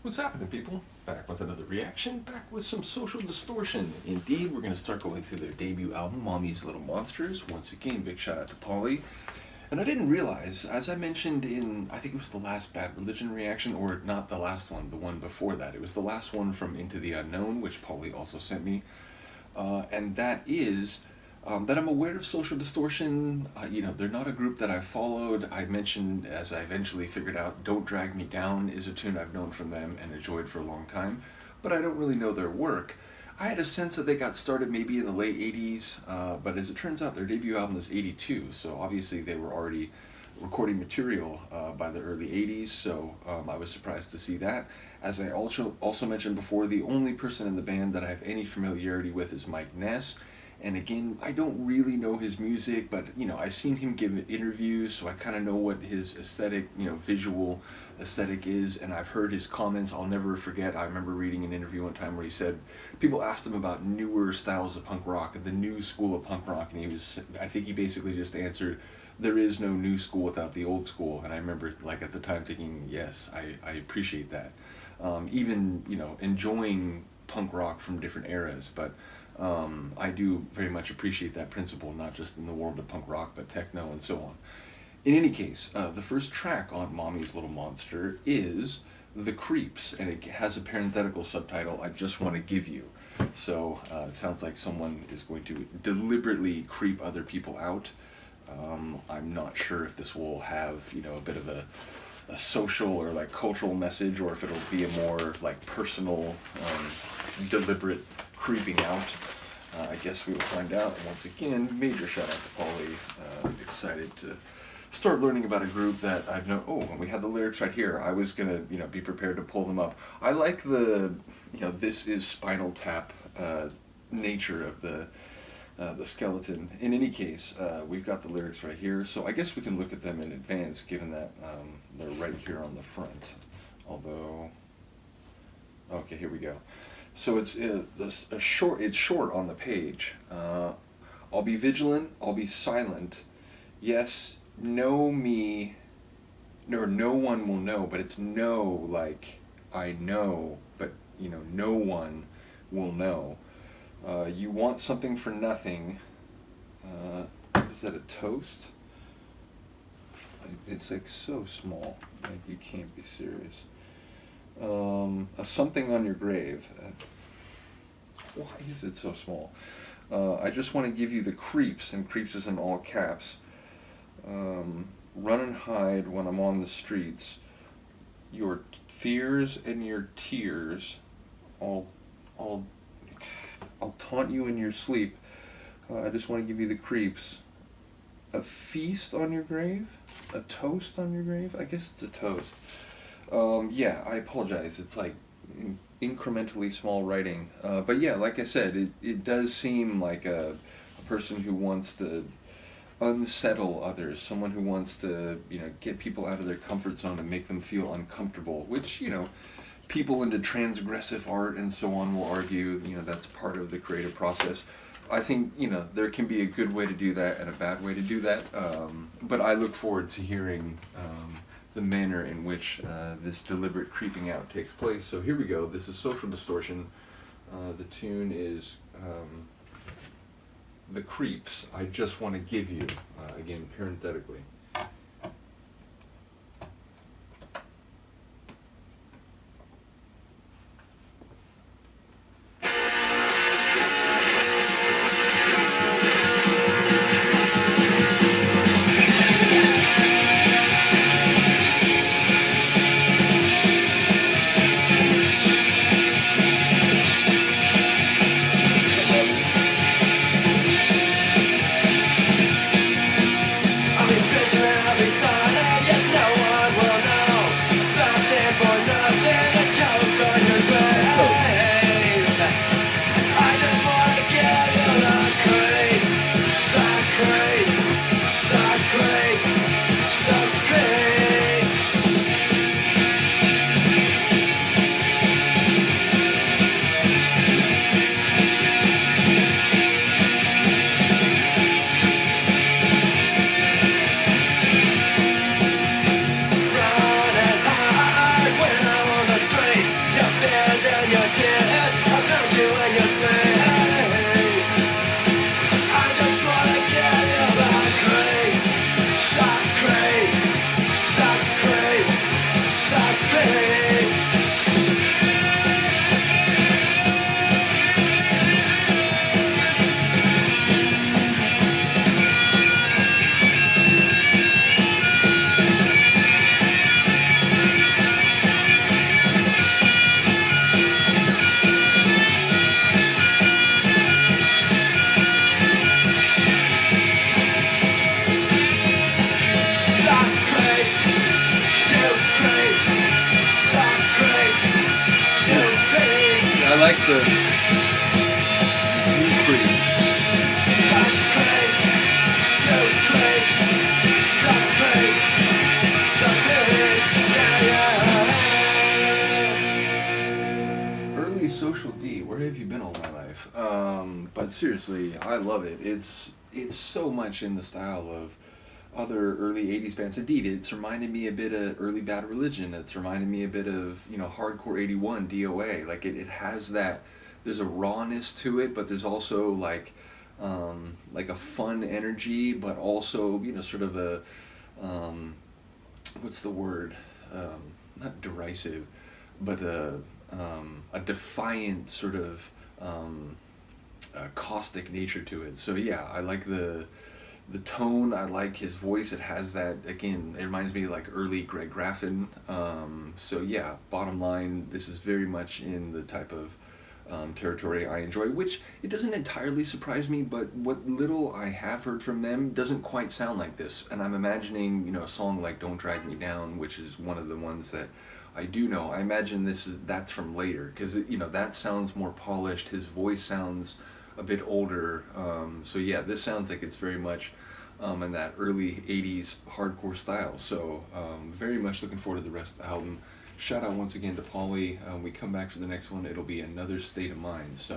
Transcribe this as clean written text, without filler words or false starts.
What's happening, people? Back with another reaction, back with some Social Distortion. Indeed, we're going to start going through their debut album, Mommy's Little Monsters. Once again, big shout out to Paulie. And I didn't realize, as I mentioned in, I think it was the last Bad Religion reaction, or not the last one, the one before that. It was the last one from Into the Unknown, which Paulie also sent me. And that is that I'm aware of Social Distortion. They're not a group that I've followed. I mentioned, as I eventually figured out, Don't Drag Me Down is a tune I've known from them and enjoyed for a long time, but I don't really know their work. I had a sense that they got started maybe in the late 80s, but as it turns out, their debut album was 82, so obviously they were already recording material by the early 80s, so I was surprised to see that. As I also mentioned before, the only person in the band that I have any familiarity with is Mike Ness. And again, I don't really know his music, but I've seen him give interviews, so I kind of know what his aesthetic, visual aesthetic is, and I've heard his comments. I'll never forget, I remember reading an interview one time where he said, people asked him about newer styles of punk rock, the new school of punk rock, and I think he basically just answered, there is no new school without the old school. And I remember, at the time thinking, yes, I appreciate that. Even, enjoying punk rock from different eras, but I do very much appreciate that principle, not just in the world of punk rock, but techno and so on. In any case, the first track on Mommy's Little Monster is The Creeps, and it has a parenthetical subtitle, I Just Want to Give You. So it sounds like someone is going to deliberately creep other people out. I'm not sure if this will have, a bit of a social or cultural message, or if it'll be a more personal, deliberate creeping out. I guess we will find out. And once again, major shout out to Paulie. Excited to start learning about a group that I've known. Oh, and we had the lyrics right here. I was gonna, be prepared to pull them up. I like the, this is Spinal Tap nature of the skeleton. In any case, we've got the lyrics right here, so I guess we can look at them in advance, given that they're right here on the front. Although, okay, here we go. So it's short. It's short on the page. I'll be vigilant. I'll be silent. Yes, know me. Or no one will know, but it's no like I know, but no one will know. You want something for nothing. Is that a toast? It's so small. You can't be serious. A something on your grave. Why is it so small? I just want to give you the creeps, and creeps is in all caps. Run and hide when I'm on the streets. Your fears and your tears. I'll taunt you in your sleep. I just want to give you the creeps. A feast on your grave? A toast on your grave? I guess it's a toast. Yeah, I apologize. It's incrementally small writing. But yeah, like I said, it does seem like a person who wants to unsettle others, someone who wants to, get people out of their comfort zone and make them feel uncomfortable, which, people into transgressive art and so on will argue, that's part of the creative process. I think, there can be a good way to do that and a bad way to do that, but I look forward to hearing the manner in which this deliberate creeping out takes place. So here we go. This is Social Distortion. The tune is The Creeps, I Just Want to Give You, again, parenthetically. I'm in like the new craze. Early Social D, where have you been all my life? But seriously, I love it. It's so much in the style of other early 80s bands. Indeed, it's reminded me a bit of early Bad Religion. It's reminded me a bit of, Hardcore 81, DOA. Like, it has that, there's a rawness to it, but there's also, like a fun energy, but also, sort of a, what's the word? Not derisive, but a defiant sort of caustic nature to it. So yeah, I like the tone. I like his voice. It has that, again, it reminds me of like early Greg Graffin. So yeah, bottom line, this is very much in the type of territory I enjoy, which it doesn't entirely surprise me, but what little I have heard from them doesn't quite sound like this. And I'm imagining, a song like Don't Drag Me Down, which is one of the ones that I do know. I imagine that's from later, because that sounds more polished. His voice sounds a bit older. So yeah, this sounds like it's very much in that early 80s hardcore style. So very much looking forward to the rest of the album. Shout out once again to Paulie. We come back for the next one. It'll be Another State of Mind. So